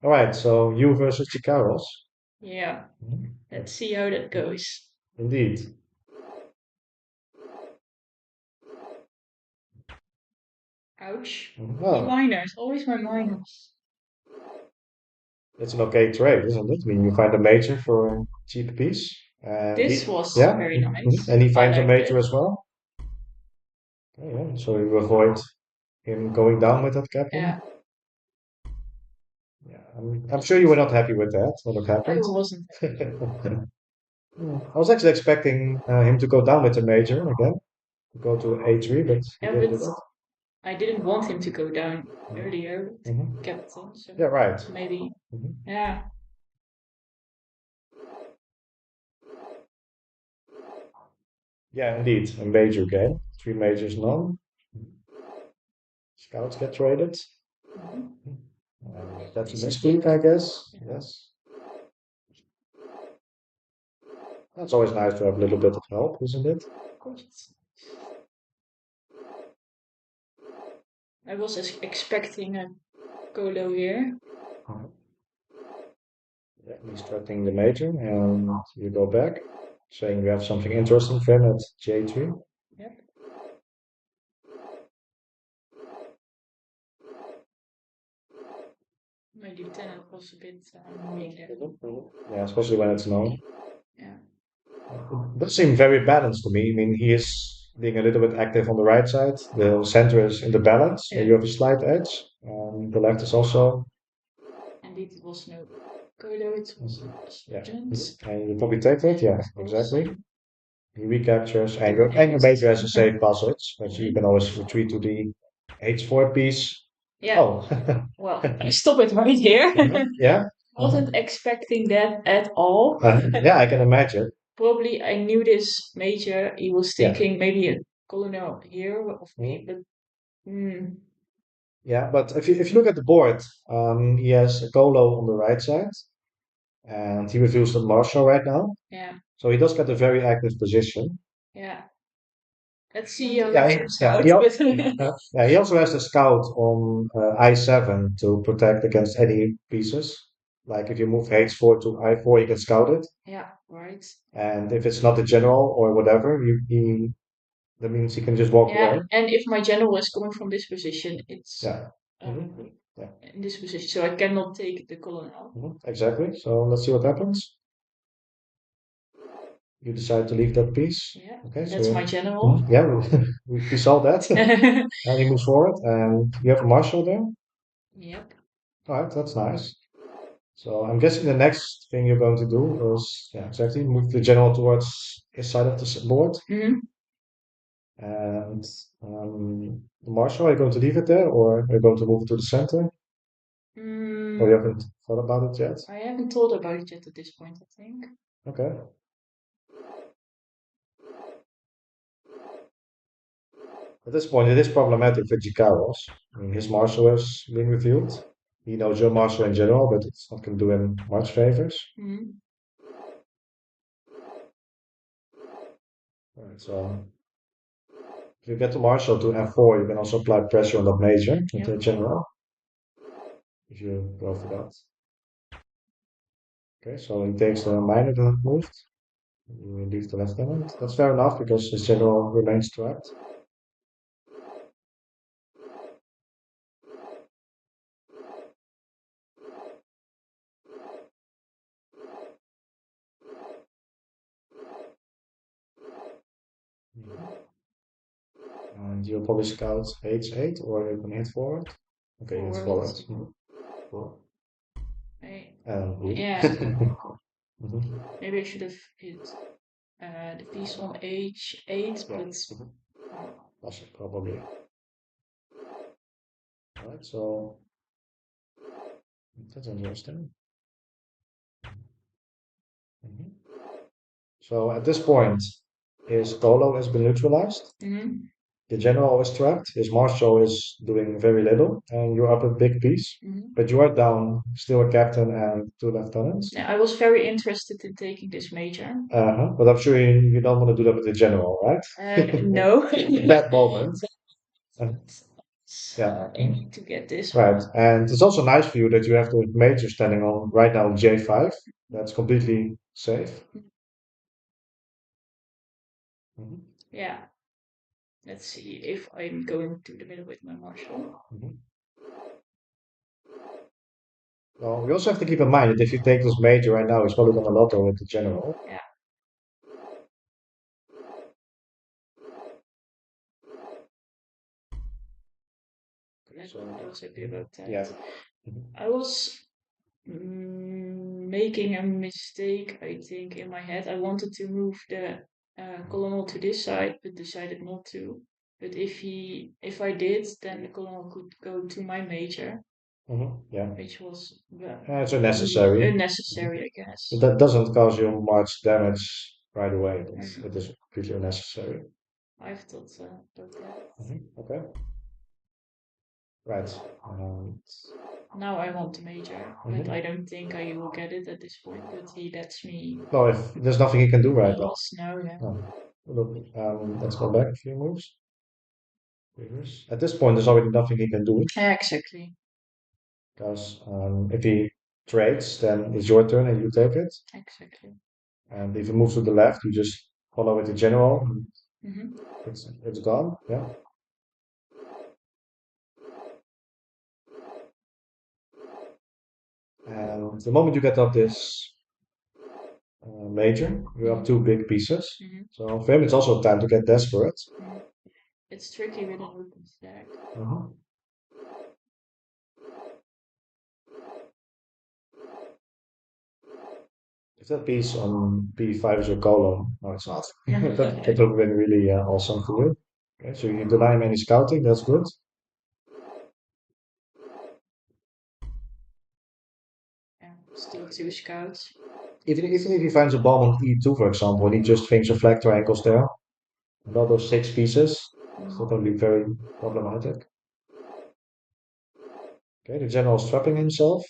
All right, so you versus gkaros. Yeah, Mhm. let's see how that goes. Indeed. Ouch. My Oh, minors, always my minors. it's an okay trade, isn't it? I mean, you find a major for a cheap piece, and This he, was yeah, very nice. and he I finds a liked major it. as well. Oh, yeah, so you avoid him going down with that captain. Yeah, Yeah, I'm sure you were not happy with that, what I happened. wasn't. I was actually expecting him to go down with the major again, to go to A3, but he Yeah, didn't but do that. I didn't want him to go down Mhm. earlier with Mhm. captain, so Yeah, right. maybe, Mhm. yeah. Yeah, indeed, a major game. Three majors, none. Scouts get traded. Mhm. That's a It's a misclick, pick. I guess. Yeah, Yes. That's always nice to have a little bit of help, isn't it? of course it's. I was expecting a Colo here. Mhm. Yeah, he's threatening the major, and you go back, saying you have something interesting for him at J3. Yep. My lieutenant was a bit annoying there. Yeah, especially when it's known. Yeah. It does seem very balanced to me. I mean, he is being a little bit active on the right side. The center is in the balance, so Yeah. you have a slight edge. The left is also, Indeed, it was no Colo, it was a yeah. sergeant. And you probably take that, yeah, Of course. exactly. He recaptures, and And your major has a safe passage, but you Mhm. can always retreat to the H4 piece. Yeah. Oh, Well, I stop it right here. yeah. Uh-huh. Wasn't expecting that at all. Yeah, I can imagine. Probably I knew this major. He was Yeah. thinking maybe a colonel here of me, Mhm. but hmm, Yeah, but if you look at the board, he has a Colo on the right side, and he reveals the Marshal right now. yeah, So he does get a very active position. yeah. Let's see how Yeah, it turns yeah, out. But yeah. He also has the scout on I7 to protect against any pieces. Like if you move H4 to I4, you can scout it, yeah, right. and if it's not the general or whatever, he that means he can just walk Yeah, away. and if my general is coming from this position, it's Yeah. Hmm. Yeah. in this position, so I cannot take the colonel. Exactly. So let's see what happens. You decide to leave that piece. Yeah, Okay. that's my So general. yeah, we saw that, and he moves forward, and you have a marshal there. Yep. All right, that's nice. So I'm guessing the next thing you're going to do is, yeah, exactly, move the general towards his side of the board. Hmm. And the marshal, are you going to leave it there, or are you going to move it to the center? Or you Mm, haven't thought about it yet? I haven't thought about it yet at this point, I think. Okay. At this point, it is problematic for gkaros. I mean, his marshal has been revealed. He knows your marshal in general, but it's not going to do him much favors. Hmm. All right, so if you get the marshal to F4, you can also apply pressure on that major with Yep. the general, if you go for that. Okay, so he takes the minor that moved. You leave the lieutenant. That's fair enough because his general remains trapped. And you'll probably scout H8 or you can hit forward. Okay, hit Forward. forward. Cool. Yeah. Mhm. Maybe I should have hit the piece on H8, Yeah, but uh, that's it, probably. All right, so that's interesting. Mhm. So at this point, his Polo has been neutralized. mhm, The general is trapped. His marshal is doing very little, and you're up a big piece. mhm. But you are down still a captain and two lieutenants. Yeah, I was very interested in taking this major. But I'm sure you don't want to do that with the general, right? No. In that moment. Uh, Yeah. aiming to get this Right. one. And it's also nice for you that you have the major standing on right now J5. That's completely safe. Mhm. Yeah, let's see if I'm going to the middle with my marshal. Mhm. Well, we also have to keep in mind that if you take this major right now, he's probably going to lotto with the general. Yeah, Okay, I was happy about that. yeah. Mhm. I was making a mistake, I think, in my head. I wanted to move the colonel to this side, but decided not to. But if I did, then the colonel could go to my major, Yeah. which was It's unnecessary. unnecessary, I guess. That doesn't cause you much damage right away. It Mm, is completely unnecessary. I've thought about that. Okay. Right. Now I want the major, but Mhm. I don't think I will get it at this point. But he lets me No, if there's nothing he can do right now. pass now. Yeah. No. Look, let's go back a few moves. At this point, there's already nothing he can do Yeah, exactly. because if he trades, then it's your turn and you take it. Exactly. And if he moves to the left, you just follow with the general. Hmm. It's gone. Yeah. And the moment you get up this major, you have two big pieces. Hmm. So for him, it's also time to get desperate. It's tricky with an open stack. Mhm. If that piece on B5 is your column, no, it's not. That would have been really awesome for you. Okay, so you deny him any scouting, that's good. Yeah, still two scouts. Even if he finds a bomb on E2, for example, and he just thinks of flag triangles there, not those six pieces, it's not going to be very problematic. Okay, the general is trapping himself.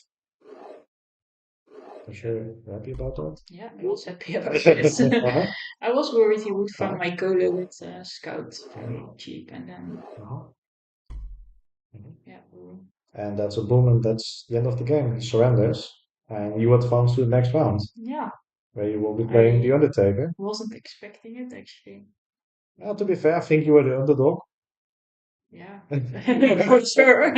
I'm sure you're happy about that. Yeah, I was happy about it. Uh-huh. I was worried he would find Right. my Colo with Scout very cheap, and then Uh-huh. Mhm. yeah, And that's a boom, and that's the end of the game. He surrenders, and you advance to the next round, yeah, where you will be playing the I Undertaker. wasn't expecting it actually. To be fair, I think you were the underdog, Yeah, but for sure.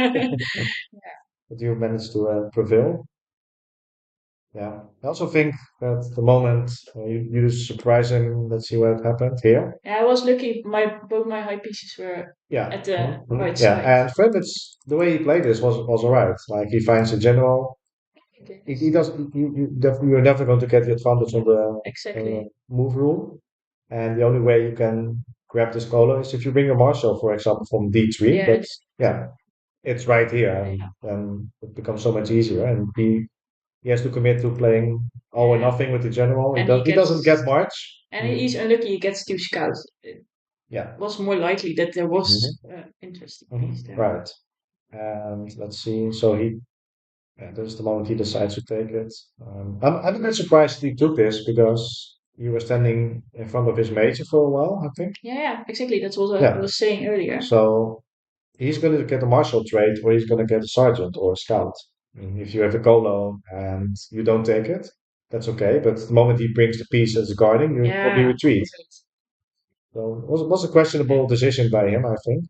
you managed to prevail. Yeah, I also think that the moment you surprise him, let's see what happened here. Yeah, I was lucky. My both my high pieces were Yeah, at the right yeah, side. and for him, it's the way he played this was alright. Like he finds a general. He doesn't. You're never going to get the advantage on the Exactly. move rule, and the only way you can grab this color is if you bring your marshal, for example, from D3. But Yes. yeah, it's right here, Yeah. and it becomes so much easier. And he has to commit to playing all or Yeah. nothing with the general. And he He doesn't get gets, much. and he's unlucky. He gets two scouts. It Yeah. was more likely that there was Mhm. interesting piece there. Right. And let's see. So there's the moment he decides to take it. I'm a bit surprised he took this because you were standing in front of his major for a while, I think. Yeah, yeah, exactly. That's what I Yeah. was saying earlier. So he's going to get a marshal trait or he's going to get a sergeant or a scout. If you have a colo and you don't take it, that's okay. But the moment he brings the piece as guarding, you probably Yeah. retreat. So it was a questionable decision by him, I think.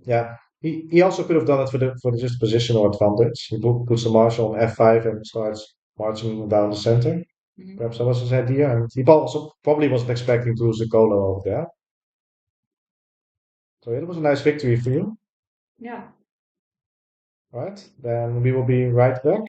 Yeah, he also could have done it for the just positional advantage. He puts the marshal on F5 and starts marching down the center. Mhm. Perhaps that was his idea, and he also probably wasn't expecting to lose the Colo over there. So it was a nice victory for you. Yeah. Right, then we will be right back.